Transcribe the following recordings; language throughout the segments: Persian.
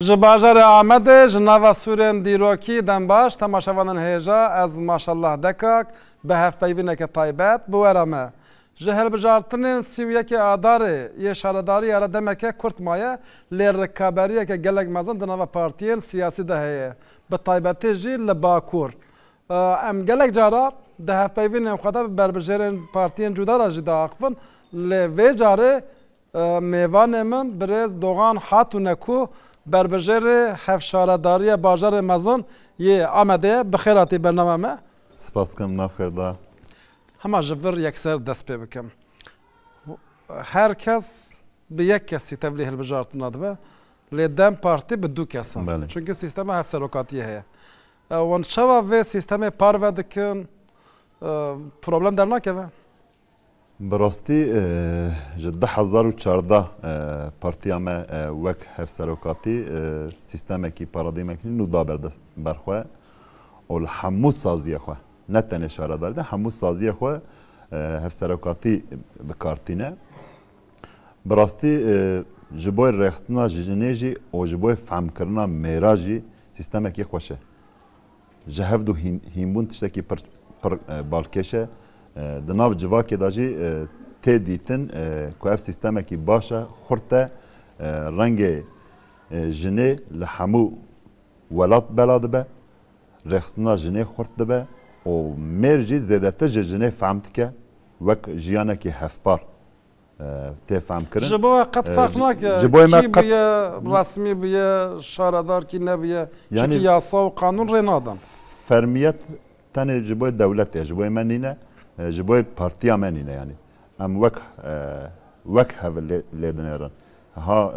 جباجر آمده جنوا سورن دیروکی دنباش تماشاوانن هیجا از ماشالله دکاک به هف پیوینه که تایبت بورامه جهل بجارتنین سیویه که آداره یه شارداری آره دمکه کرد مایه لیر رکابریه که گلگ مزن دنوا پارتین سیاسی ده هیه به تایبتی جی لباکور ام گلگ جارا ده هف پیوینه خدا بربجرین پارتین جدا را جدا آقفن لوی جاره میوان من برز دوغان حاتو نکو بربجر هفشارداری باجر مزن یه آمده بخیراتی برنامه ما سپاس کم نافخیر دا همه جور یکسر دست پی بکم هر کس به یک کسی تبلیغ البجارت ندبه لیدن پارتی به دو کسان چونکه سیستم هفسروکاتیه هست وان شوا و سیستم پارو دکن پروبلم در نکه براستی جده 2014 پارتیا ما وک هفسروکاتی سیستم کی پارادایم کی نودا برخواه اول همو سازی خواه نه تنه شاره دارده همو سازی خواه هفسروکاتی بکارتینه براستی جبوی رخصتنا جنیجی و جبوی فهم کردن میراجی سیستم کی خوشه جهفدو هیمبون تشتکی پر بالکشه دناو جواکی داجی تی دیتن که اف سیستم کی باشه خورته رنگ جنه لحمو ولات بلاد به رخصتنا جنه خورده به و مرجی زیادت جنه فهمت که وک جیانه کی هفپار تی فهم کردن جبوی قد فرق نکه کی بیه رسمی بیه شاردار کی نبیه چی یاسا و قانون رنادن فرمیت تنه جبوی دولته جبوی منینه جبوی پارتیا منینه یعنی ام وک هف لیدنیرن ها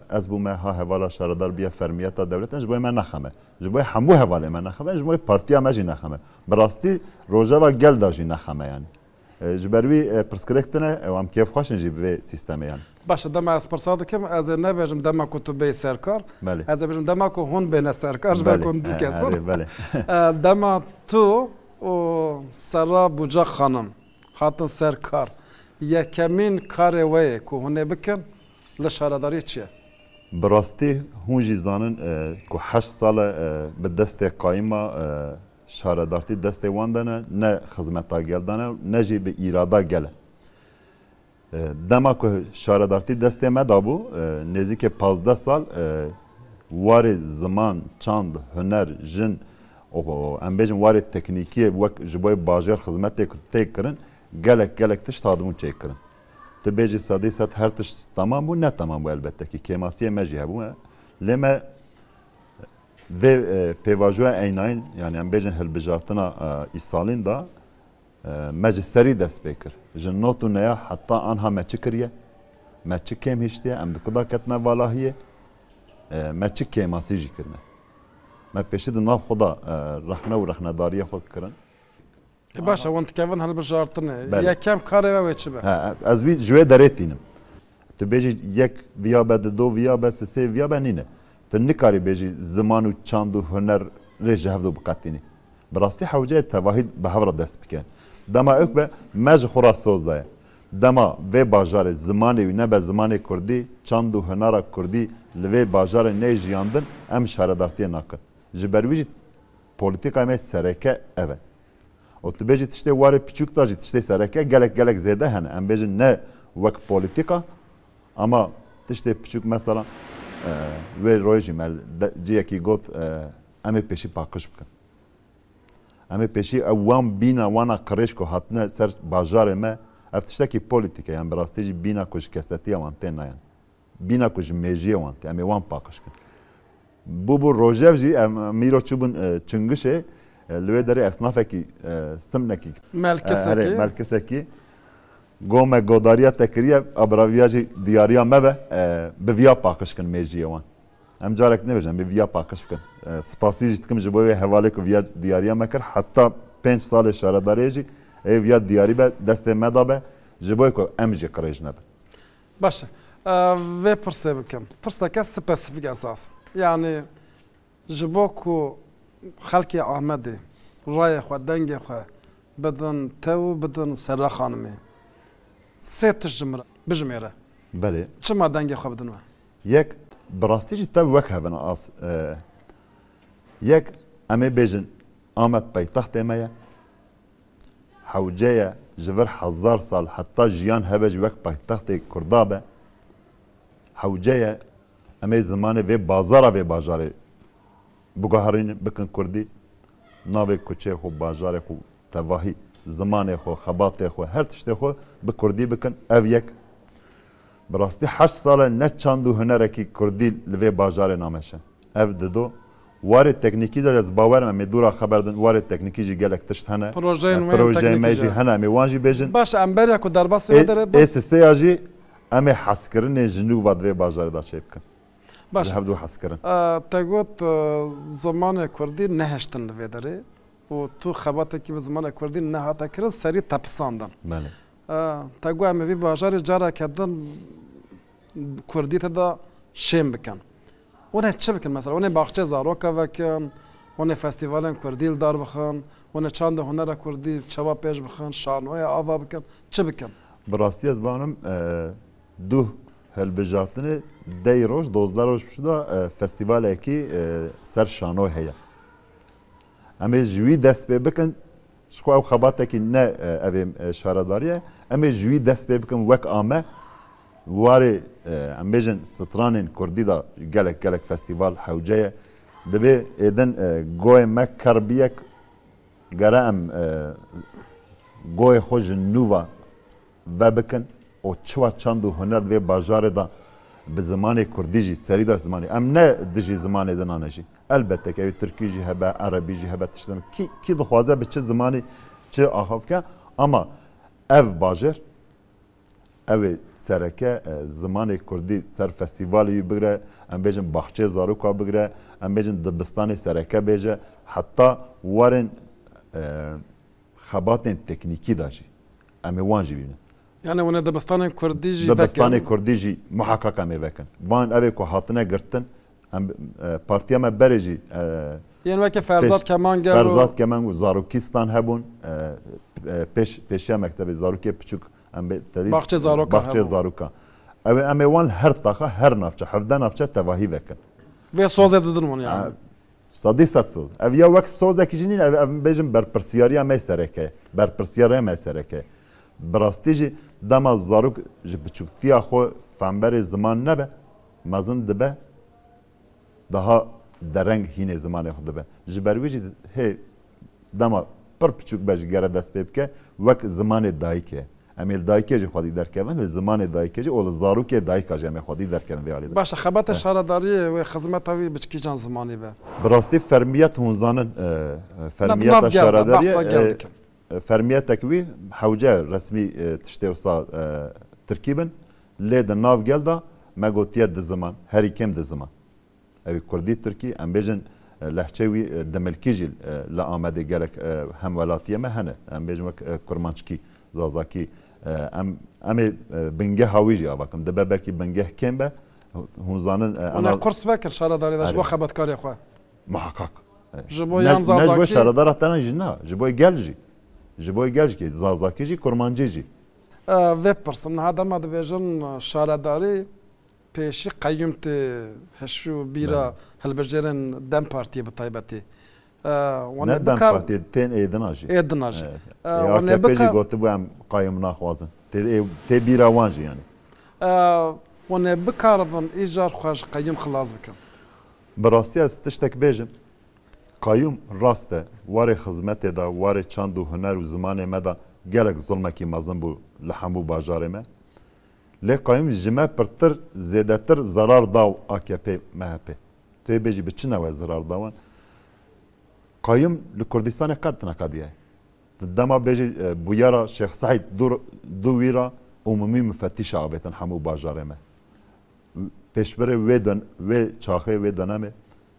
از بومه ها حوالا شاردار بیا فرمیت دولت جبوی من نخمه جبوی همو حواله من نخمه جبوی پارتیا مجی نخمه براستی روزا و گل داجی نخمه یعنی جبروی پرسکرکتنه و ام کیف خوش نجیب به سیستم یعنی باشه دم از پرساد کم از نبیشم دم کو به سرکار از بیشم دم کو هون بین سرکار بکن دو کسر دم تو و سرا بوجا خانم هاتن سرکار یکمین کار وی که هونه بکن لشارداری چیه؟ براستی هونجی زانن که 8 سال به دست قایما شاردارتی دست وان دانه نه خدمتا گل دانه نه جی به ایرادا گله دما که شاردارتی دست ما دابو نزدیک 15 سال وار زمان چاند هنر جن و ام بیشم وارد تکنیکی وک جبای باجر خدمت تک کردن گلک تش تادمون چک کردن تو بیشی سادی سات هر تش تمام بود نه تمام بود البته که کماسیه مجیه بود لما و پیواجوه ایناین یعنی ام بیشن هل بجارتنا ایسالین دا مجستری دست بکر جنوتو نیا حتی آنها مچکریه مچکیم هشته ام دکدا کتنا والایه مچک کماسی جی کرنه ما پیشید ناف خدا رخنه و رخنه داری خود کردن. باشه وانت کیون هل بجارتنه یا کم کاری و چه به؟ از وی جوی درتینم. تو بیجی یک ویا بد دو ویا بد سه ویا بنینه. تو نکاری بیجی زمان و چند و هنر رجع هفته بقطینی. براستی حوجه توحید به هفته دست بکن. دما اک به مج خراس سوز دای. دما و باجار زمانی و نبه زمانی کردی چند و هنر کردی لوی باجار نیجیاندن ام شاردارتی نکن. جبرویج پولیتیکای می سرکه اوه. و تو بیجی تشته واره پیچوک داشتی تشته سرکه گلک زیاده هن. ام بیجی نه وک پولیتیکا اما تشته پیچوک مثلا و رویجی مال جیه کی گفت امی پیشی پاکش بکن. امی پیشی اوام بینا وانا قریش کو هاتنه سر باجار ما افتشته کی پولیتیکا یعنی براستیجی بینا کش کستتی وانته نه یعنی بینا کش میجی وانته امی وان پاکش کن. بو روجف جی میرو چوبن چنگشه لوی داره اصنافه کی سمنکی ملکسکی گوم گوداریا تکریه ابراویا جی دیاریا مبه به ویا پاکش کن میجی وان ام جارک نمیجم به ویا پاکش کن سپاسی جت کم جبوی حواله کو ویا دیاریا مکر حتی 5 سال اشاره داره جی ای ویا دیاری به دست مدابه جبوی کو ام جی قریج نبه باشه و پرسه بکم پرسه که سپسیفیک اساس يعني جبوكو خلقي آمده رای خو دنگ خو بدن تو بدن سر خانمه سه تجمره بجمره بله چه ما دنگ خو بدن یک براستی جی تا وک هبن آس یک امی بیجن آمد پایتخت امه حوجه جبر 1000 سال حتی جیان هبه جی وک پایتخت کردابه حوجه امی زمان و بازار و بازار بگهارین بکن کردی ناوی کوچه خو بازار خو تواهی زمان خو خبات خو هر تشت خو به کردی بکن او یک براستی 8 سال نه چاندو هنرکی کردی لوی بازار نامشه او دو وارد تکنیکی از باورم می دورا خبر دن وارد تکنیکی جی گلک تشت هنه پروژه میجی هنه می وانجی بیجن باش امبریا کو درباس وداره اس سی اجی امی حسکرین جنو ود وی بازار دا چه بکن باش هفدو حسکرین تگوت زمان کردی نهشتن وداره و تو خباته کی به زمان کردی نهات کرد سری تپساندن بله تگو ام وی بازار جارا کردن کردی تا شیم بکن اونه چه بکن مثلا اونه باغچه زاروکا وکن اونه فستیوال کردی دار بخون اونه چند هنر کردی چوا پیش بخون شانوی آوا بکن چه بکن براستی از بانم دو هل بجاتنه دی روز 12 روز بشده فستیوال اکی سر شانوی هیا اما جوی دست به بکن شخو او خباته که نه اویم شارداریه اما جوی دست به بکن وک آمه واره ام بیجن سترانین کردی دا گلک فستیوال حوجه دبی ایدن گوی مکر بیک گره ام گوی خوش نووا و بکن او چوا چندو هنر و بازار دا به زمان کردی جی سری دا زمانی ام نه دجی زمان دنانه جی البته که ترکی جی هبه عربی جی هبه تشتم کی دخوازه به چه زمانی چه آخاب که اما اف باجر او سرکه زمان کردی سر فستیوالی بگره ام بیجن باخچه زاروکا بگره ام بیجن دبستان سرکه بیجه حتی وارن خباتن تکنیکی داشی ام وانجی بینه یعنی اونه دبستان کردی جی دبستان کردی جی محقق ام وکن وان اوی کو هاتنه گرتن ام پارتیا ما برجی یعنی وقتی فرزاد کمان گرو فرزاد کمان و زاروکیستان هبون پیشیا مکتب زاروکی پچوک باغچه زاروکا او ام وان هر طاقه هر نافچه 17 نافچه تواهی وکن و سوزه دادن من یعنی صدی صد سوز او یا وقت سوزه کی جنین او بیجم بر پرسیاریا می سرکه بر پرسیاریا می سرکه براستیجی دم زاروک ج بچوکتیا خو فنبر زمان نبه مازن دبه daha درنگ هینه زمان خود دبه جبرویجی هی دم پر پچوک بج گره دست ببکه وقت زمان دایکه امیل دایکه جی خودی درکن و زمان دایکه جی اول زاروک دایکه جی امی خودی درکن ویالی. باشه خبات شهرداری و خدمت هایی بچکی جان زمانی به. براستی فرمیت هونزانن فرمیت شهرداری فرمیت تکوی حوجه رسمی تشته وسا ترکیبن لید ناف گلدا مگوتیت د زمان هری کم د زمان. اوی کردی ترکی ام بیجن لحچوی دملکیجی لآمده گلک هم ولاتیه مهنه ام بیجم کرمانچکی زازاکی ام بنگه هاویجی آبکم دبه بلکی بنگه کم به هونزانن انا قرص فکر شهرداری داشت با خبات کاری خواه محقق جبوی هم زازاکی نجبوی شهردار تنها جنا جبوی گلجی جبوی گلج کی زازاکی جی کرمانچی جی و پرسم نه هذا ما دبیجن شهرداری پیشی قیوم ت هشو بیرا هل بجرن دم پارتی بطایبتی نه دم پارتی تن ایدناجی ایدناجی یا پیشی گفته بودم قایم نخوازن تی بیرا وانجی یعنی ونه بکاربن ایجار خواج قیوم خلاص بکن براستی از تشتک بیجم قیوم راسته واره خدمت دا واره چند و هنر و زمان مدا گلک ظلمه کی مزن بو لحمو باجار ما لی قایم جمع پرتر زیادتر zarar داو AKP MHP توی بیجی به چه نوع zarar داون قایم لکردستان قد نکدیه دما بیجی بویارا شیخ سعید دو ویرا عمومی مفتش آبیتن همو باجار ما پیشبر و چاخه و دنمه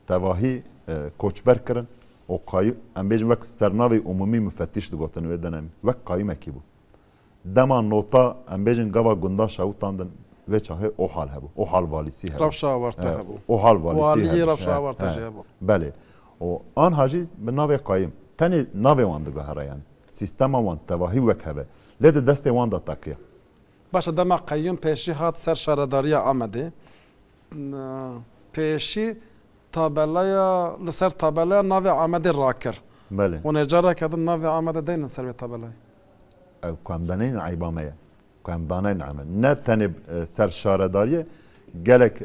تواهی کوچبر کردن و قایم ام بیجم وقت سرناوی عمومی مفتش دگوتن و دنمی وقت قایم کی بود دما نوتا ام بیجن گوا گندا شاوتاندن و چاهه او حال هبو او حال والیسی هبو روشا ورته هبو او حال والیسی والی روشا ورته هبو بله و آن حاجی به ناوی قایم تنی ناوی وان دگه هر یعنی سیستم وان تواهی وک هبه لید دست وان دا تاکیه باشه دما قیوم پیشی هات سر شهرداری آمده پیشی تابلیا لسر تابلیا ناو آمد راکر بله و نجارا کدن ناو آمد دین سر تابلیا او کام دانین عیبامه کام دانین عمل نه تنه سر شارداریه گلک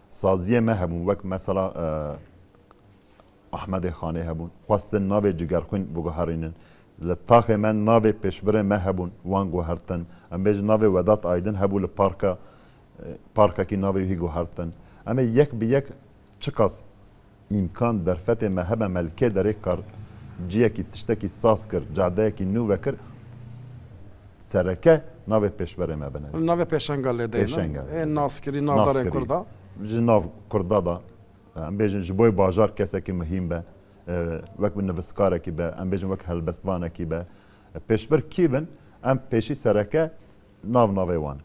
سازیه ما هبون وک مثلا احمد خانه هبون خواستن ناو جگرخون بگهارینن لطاق من ناو پیشبره ما هبون وان گوهرتن ام بیج ناو ودات آیدن هبو لپارکا کی ناو هی گوهرتن اما یک به یک چکاس امکان درفت ما هبه ملکه داره کار جیه کی تشتکی ساس کر جاده کی نو وکر سرکه ناو پیشبره ما بنه ناو پیشنگال دین این ناسکری ناو داره کردا ناو کردا دا ام بیجن جبوی بازار کسی که مهم به وک من نفسکاره کی به ام بیجن وک هلبستوانه کی به پیشبر کی بن ام پیشی سرکه ناو وان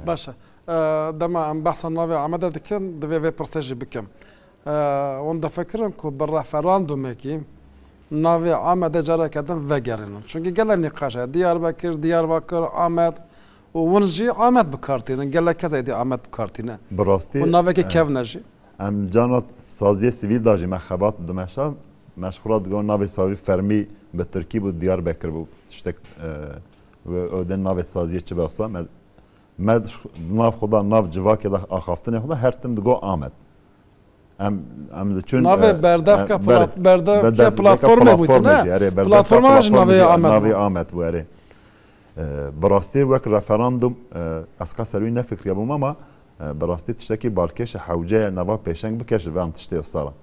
باشه دما ام بحث ناو عمده دکن دوی پرسجی بکم وان دفکرم که بر رفراندوم کی ناو عمده جاره کدن وگرینن چونکه گله نقاشه دیاربکر آمد و ونجی آمد بکارتینن گله کسی دی آمد بکارتینه براستی و ناو که کف نجی ام جانات سازی سیویل داجی مخابات دمشق مشغولات گون ناو ساوی فرمی به ترکی بود دیاربکر بود تشتک و اودن ناو سازی چه باسا مد ناو خدا ناو جواکی دا آخافتنه خدا هر تم دگو آمد ام چون ناو بردف که پلاتفرم بود نه پلاتفرمش ناو آمد بود براستی وقت رفراندوم اسکا سروی نفکری ابو ماما براستی تشتکی بالکش حوجه نوا پیشنگ بکش وان تشتی استارا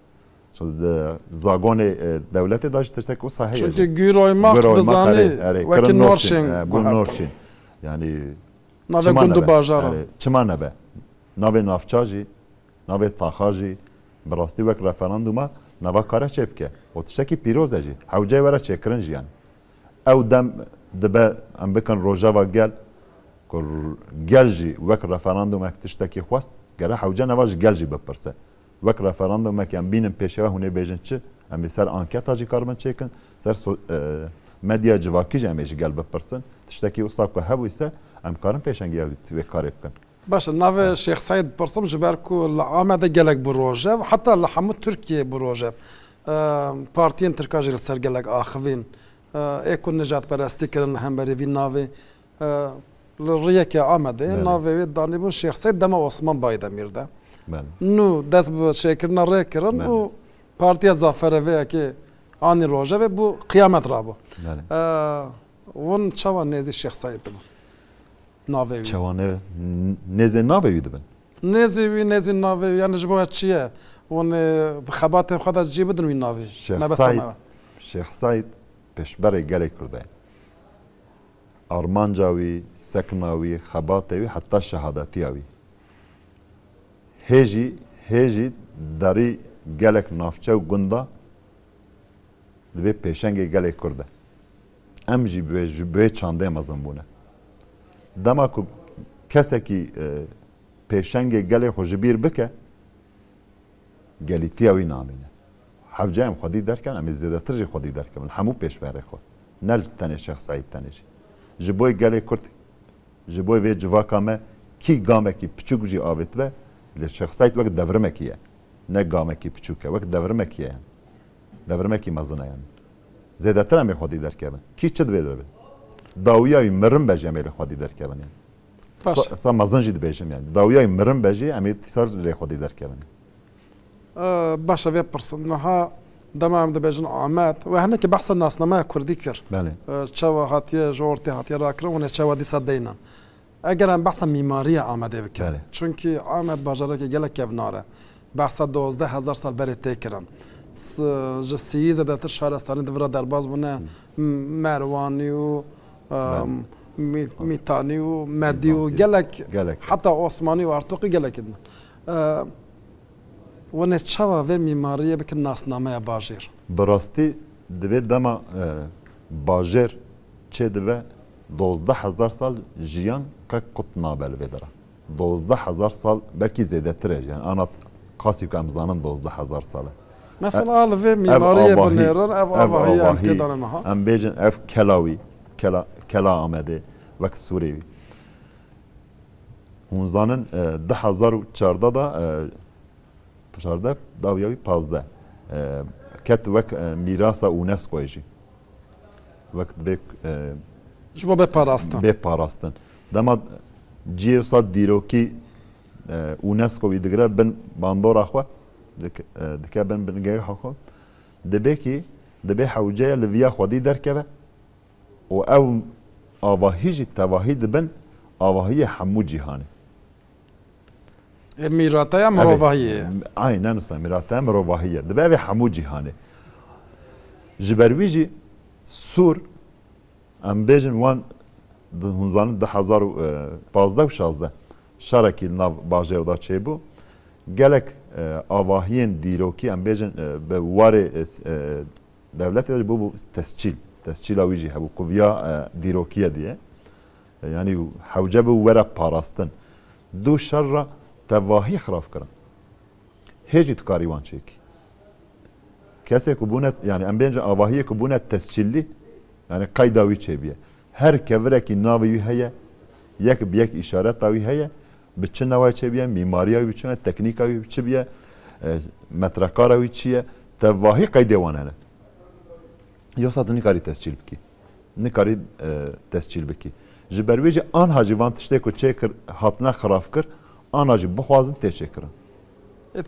شد زاگون دولت داشت تشتکی صحیح چون گیروی ماخ دزانی وکی نورشین یعنی ناو گندو باجارا چما نبه ناو نافچاجی ناو تاخاجی براستی وقت رفراندوما نوا کارا چه بکه و تشتکی پیروزه جی حوجه ورا چه کرنج یعنی او دم دبه ام بکن روجاوا گل گل جی وک رفراندوم اکتشتکی خواست گره حوجه نواج گل جی بپرسه وک رفراندوم که ام بینم پیشه و هونه بیجن چه ام سر آنکت هاجی کارمن چیکن سر مدیا جواکی جی امیش گل بپرسن تشتکی اصلاق که هبویسه ام کارم پیشنگی توی کاری بکن باشه ناو شیخ سعید پرسم جبر کو آمده گلک بروجه و حتی لحمو ترکیه بروجه پارتین ترکاجی سر گلک آخوین اکو نجات پرستی کردن هم بری وی ناوی ریه که آمده ناوی دانی بون شیخ سید دم عثمان بایده میرده نو دست به شکرنا ری کردن و پارتیا زافروی که آنی روژه و بو قیامت را بو ون چوان نیزی شیخ سید دم ناوی چوان نیزی ناوی دبن نیزی ناوی یعنی جبوه چیه ون خبات خود از جی بدن وی ناوی شیخ سید پیشبر گلی کرده آرمانجاوی سکناوی خباتوی حتی شهادتیاوی هیجی داری گلک نافچه و گنده دوی پیشنگ گلی کرده ام جی بوی چانده مزن بونه دما که کسی که پیشنگ گلی خوشبیر بکه گلی تیاوی نامینه حوجه ام خودی درکن ام زیاده ترجی خودی درکن همو پیش بره خود نل تنه شخص سعید تنه جبوی گلی کرد جبوی وی جواکا ما کی گامه کی پچوک جی آویت به لی شخص سعید وقت دورمه کیه نه گامه کی پچوکه وقت دورمه کیه دورمه کی مزنه یعنی زیاده تر ام خودی درکن کی چه دوی دربه داویای مرم بجی ام خودی درکن یعنی سا مزن جید بیجم یعنی داویای مرم بجی ام تیسار لی خودی درکن باشه وی پرسم نها دمام دبیجن آمد و هنه که بحث ناسنامه کردی کر بله چوا هاتیه جورتی هاتیه راکرم و نه چوا دیسا دینن اگر هم بحث میماری آمده بکن چونکه آمد باجاره که گله کفناره بحث 12,000 سال بری تکرن جسی زدتر شهرستانی دورا درباز بونه مروانی و میتانی و مدی و گلک حتی عثمانی و ارتوقی گلک کدن و نه چوا و میماریه بکن ناسنامه باجر براستی دوی دما باجر چه دوی 12,000 سال جیان که کت نابل بدره 12,000 سال بلکی زیده تره یعنی آنات قاسی که امزانن 12,000 ساله مثلا آل و میماریه بنیرن اف آواهی امتدانه مها ام بیجن اف کلاوی کلا آمده وقت سوریوی هون زانن 2014 دا 14 داویاوی 15 کت وک میراثا اونسکو ایجی وقت بک شما بپاراستن بپاراستن دما جیوسا دیروکی اونسکو ویدگره بن باندور اخوا دکه بن بنگه اخوا دبکی دبی حوجه لویا خودی درکبه و او آواهیجی تواهی دبن آواهی حمو جهانی میراتا مروواهیه aynen öyle mirata mروواهیه دبی اوی حمو جهانی جبرویجی سور ام بیجن وان هنزان 2015 و 16 شارکی ناو باجردا چه بو گلک آواهین دیروکی ام بیجن به وار devlet bu tescil avici bu kuvya dirokiye diye yani havce bu vera parastin du şerra tevahi xraf kirin heci tukarivan çeki kese kubunet yani em bence avahiye kubunet tescilli yani kaydavi çebiye her kevreki navi heye yek bir yek işaret tavi heye biçin navi çebiye mimariya biçin teknika biçiye metrekara biçiye tevahi kaydevanene Yosa nikari tescil biki. Nikari tescil biki. Ji bervêjî anha jî van tiştê ku çêkir hatine xiraf kir, anha jî bixwazin tê çêkirin.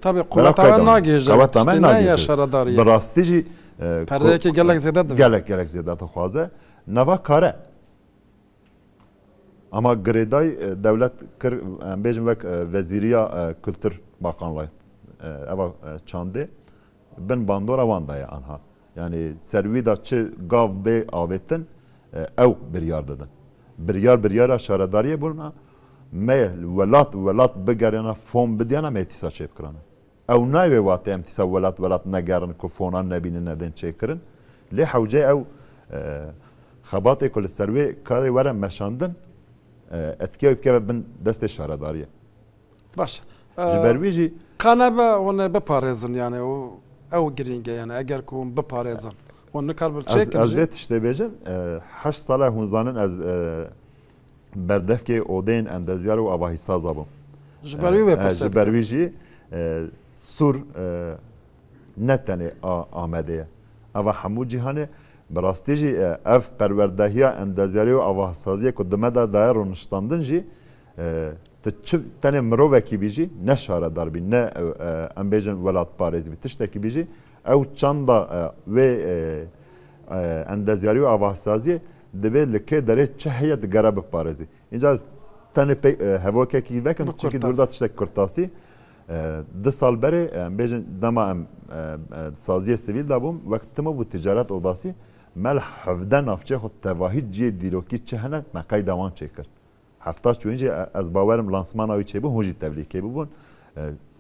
Tabii quvveta nagêje. Quvveta me nagêje. Şaradariye. Bi rastî jî pereyekê gelek zêde gelek zêde dixwaze. Nava kare. Ama girêdayî devlet kir em bêjin wek Wezîriya Kültür Bakanlığı eva çandê bin bandora wan daye anha. Yani servîda çi gav bê avêtin ew biryar didin. Biryara şaredariye bûna me welat bigerîna fon bidiyana me tîsa çêbikirane. Ew nayê watê em tîsa welat negerin ku fonan nebînin nedên çêkirin. Lê hewce ew xebatê ku li servê karê were meşandin etkiya bikeve bin destê şaredariye. Baş. Ji ber wî jî qanebe hûn biparêzin yani ew girînge yani eger ku hûn biparêzin. Hûn nikar bir çêkin Ez vê tiştê bêjim 8 sala hûn zanin ez berdevkê odeyên endezyar û avahîsaza bûm. Ji ber wî wê Ji ber wî jî sur ne tenê Amedê ye. Eva hemû cîhanê bi rastî jî ev perwerdehiya endezyarî û avahîsaziyê ku di me de daye rûniştandin jî tu çi tenê mirovekî bî jî ne şaredar bî ne em bêjin welat parêzî bî tiştekî bî jî ew çanda wê endezyarî û avahîsaziyê dibe li kê derê çi heye digere biparêzî. Înca ez tenê hevokekî vekim çikî durda tiştek kurtasî 2 sal berê em bêjin dema em saziyê sivîl dabûm wek timo bû ticaret odasî mel hevde navçê xwe tevahî ciyê dîrokî çi hene me qayda wan çêkir. Hefta çûyîn jî ez bawerim lansmana wî çêbû hûn jî tevlîkê bibûn.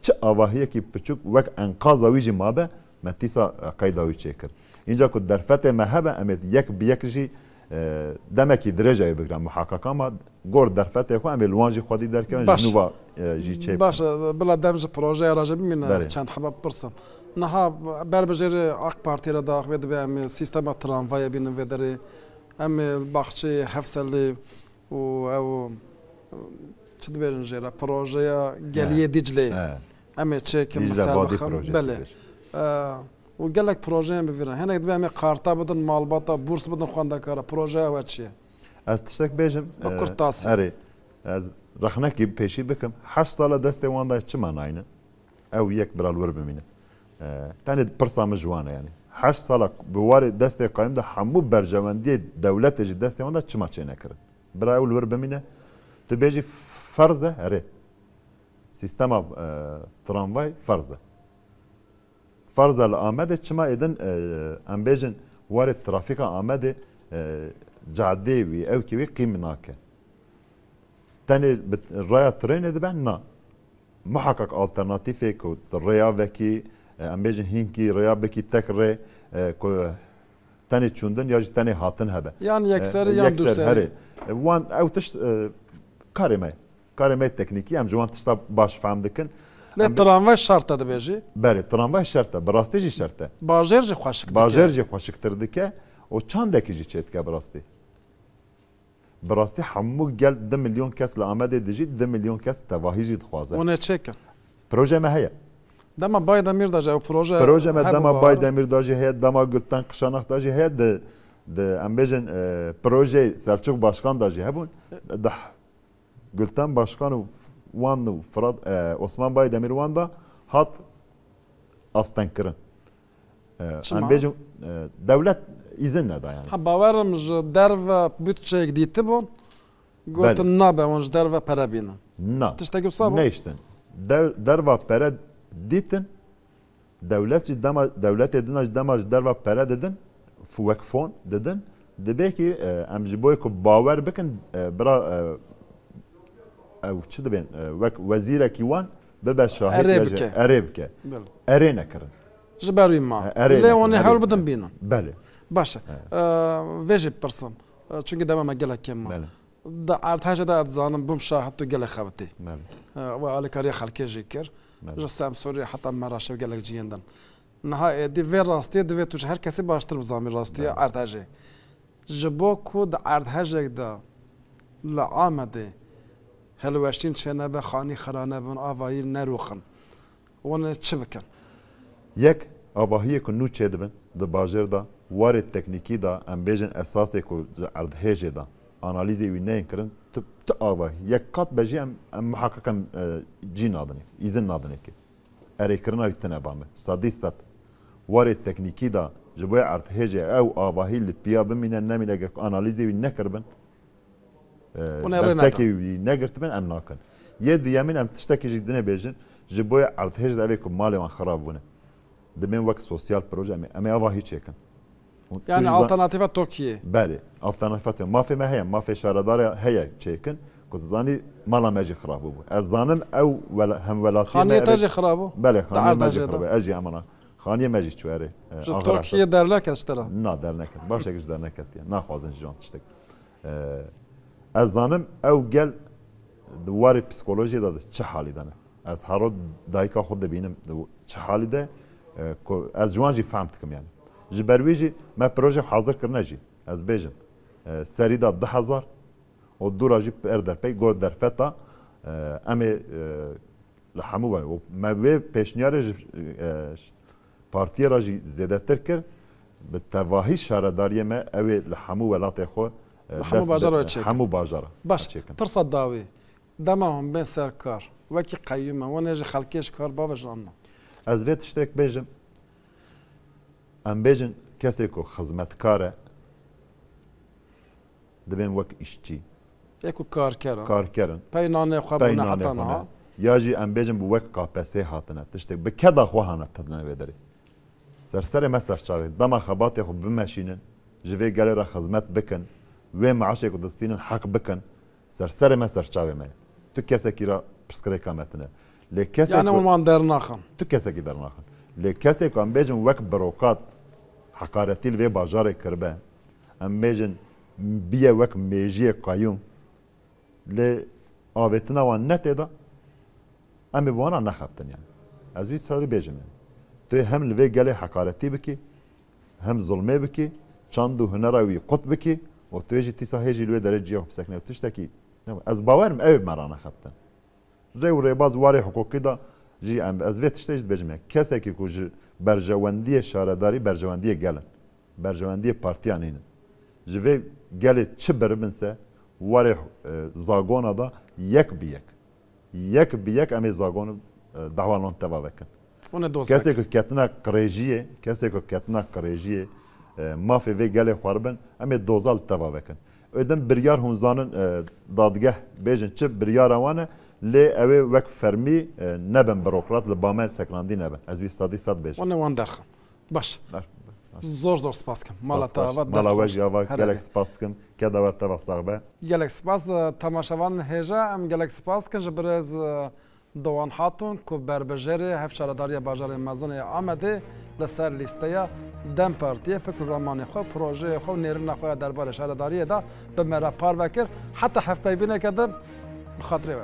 Çi avahiyekî piçûk wek enqaza wî jî mabe me tîsa qayda wî çêkir. Înca ku derfetê me hebe em ê yek bi yek jî demekî dirêjeyê bigirin muhakaka ama gor derfetê xwe em ê li wan jî xwedî derkevin ji nûva jî çê baş bila dem ji projeya re jî bimîne çend hebe bipirsin. Niha berbijêrê AK Partî re daxivê dibe em ê sîstema tramvayê bînin vê derê em ê baxçeyê hevselê û ew çi dibêjin jê re projeya Geliyê Dicleyê em ê çêkin bi ser bixin belê. û gelek projeyên bivîrin. Hinek dibe em ê qarta bidin malbata bûrs bidin xwendekara projeya we çi ye? Ez tiştek bêjim erê ez rexnekî pêşî bikim 8 sala destê wan da çi manayînin ew yek biral wir bimîne. Tenê pirsa min ji wan e yani 8 sala bi warê destê qayîm de hemû berjewendiyê dewletê jî destê wan da çima çê nekirin. Bira ew li wir bimîne tu bêjî ferz e erê sîstema tramvay ferz e. Ferz e li Amedê çima êdin em bêjin warê trafîka Amedê cadeyê wî evkê wî qîm nake. Tenê raya trênê dibe na. Muhakkak alternatîfê ku rêya vekî em bêjin hînkî rêya bikî tek rê ku tenê çûndin ya jî tenê hatin hebe. Yani yekserî yan herê. Wan ew tişt karê me teknîkî em ji wan tişta baş fehm dikin. Lê tramvay şart e dibêjî? Berê tramvay şert e, bi rastî jî şert e. Bajêr jî xweşik dike. Bajêr jî xweşiktir dike û çandekî jî çê dike bi rastî. براستی همو گل 2 میلیون کس لآمده دیجی 2 میلیون کس تواهی جی دخوازه ونه چکن پروژه ما هيا دما باید دمیر داجه و پروژه ما دما باید دمیر داجه هيا دما گلتن قشانخ داجه هيا د ام بيجن پروژه سرچوق باشکان داجه هبون ده گلتن باشکان و وان و فراد عثمان باید دمیر وان دا هات استن کرن ام بيجن دولت izin ne da yani. Ha bavarım ji derve bütçe dîti bûn gotin nabe wan ji derve pere bînin. Na. Tiştekî wisa bû? Ne iştin? Derva pere dîtin devlet jî dema devletê din ji dema ji derva pere didin wek fon didin dibe ki em ji bo ku bawer bikin bira ew çi dibên wek wezîrekî wan bibe şahid erê bike. Erê nekirin. Ji ber wî ma. Lê wanê hewl bidin bînin. Belê. باشه ویژه پرسم چون که دما گله کم دا ارتحاج دا زانم بوم شاهد تو گله خوتی و علی کاری خلکی جیکر جسم سوری حتی مراشه گله جیندن نهایت دی وی راستی دی توش هر کسی باشتر بزامی راستی ارتحاج جبو کود ارتحاج دا لعامده هلوشتین چنه به خانی خرانه بن آوایی نروخن ون چه بکن یک آواهی که نو چه دبن د باجر دا وارد تکنیکی دا ام بیجن اساسی کو اردهجه دا انالیزی وی نه کرن تو آوا یک قط بجی ام محققا جی نادنی ایزن نادنی کی اری کرنا یتنه بامه صدی ست وارد تکنیکی دا جبوی اردهجه او آواهی لپیا بمینه نمینه انالیزی وی نه کربن تکی وی نگرتبن ام ناکن یه دیامین ام تشتکی جدنه بیجن جبوی اردهجه دا کو مال وان خراب بونه دمن وقت سوسيال بروجي امي افا هيك هيك يعني الترناتيفات تركيا بالي الترناتيفات ما في ما هي ما في شاردار هي تشيكن كنت ظاني مالا ماجي خرابو الظانم او ولا هم ولاتي خانيه تاجي خرابو بالي خانيه ماجي خرابو اجي امانه خانيه ماجي شواري تركيا درلك اشترى نا درلك باشا كش درلك ناخذن جون تشتك الظانم او قال دواري بسيكولوجي ده چه حالي دانه از هارو دایکا خود ببینم چه حالی ده از جوانجی فهمتکم یعنی جبرویجی ما پروژه حاضر کرنا جی از بیجم سری دا 10,000 و دورا جی اردر پی گور در فتا امی لحمو و ما به پیشنیار پارتی را جی زیاده تر کر به تواهی شهرداری ما اوی لحمو ولات خو حمو باجرا چک حمو باجرا باش فرصت داوی دمهم بین سرکار وکی قیمه و نجی خلکیش کار بابا جانم از ویت شتک بیجم ام بیجن کسی کو خدمتکاره دبین وک اشچی یکو کار کردن پینانه خواب نه حتی نه یا جی ام بیجن بو وک کاپسی هاتنه تشتک به کدا خو هانه تدنه ودری سرسر مسر چاوی دما خبات خو بمشینن جوی گله را خدمت بکن و معاش کو دستین حق بکن سرسر مسر چاوی ما تو کسی کی را پسکره کامتنه لکسی یعنی اون در نخن تو کسی کی در نخن لکسی کو ام بیجن وک بروقات حقارتی و باجار کربه ام بیجن بیا وک میجی قیوم ل آوتنا و نتدا ام بوانا نخفتن یعنی از وی سری بیجم تو هم لوی گله حقارتی بکی هم ظلمه بکی چاندو هنراوی قط بکی و تو جی تیسا هجی لوی درجه خو سکنه و تشتکی از باورم او مرا نخفتن ری و ریباز واری حقوقی دا جی ام از وی تشتیج بیجم کسی کی کو برجواندی شهرداری برجواندی گلن برجواندی پارتیان اینن جوی گله چه بربنسه واره زاگونا دا یک بیک امی زاگون دعوانان توا بکن کسی که کتنا قریجیه مافی وی گله خوربن امی دوزال توا بکن ادم بریار هنزانن دادگه بیجن چه بریار اوانه لی اوی وک فرمی نبن بروکرات لبامل سکراندی نبن از وی صدی صد بیش ونه وان درخم باش زور سپاس کم مالا تاوت مالا وجه آوا گلک سپاس کم که داوت توا صاحبه گلک سپاس تماشاوان هجا ام گلک سپاس کن جبرز دوان هاتون کو بربجری هف شهرداری باجار مزن آمده لسر لیستیا دم پارتی فکر رمانی خو پروژه خو نیرن خو دربار شهرداری دا به مرا پار وکر حتی هفته بینه کدم بخاطر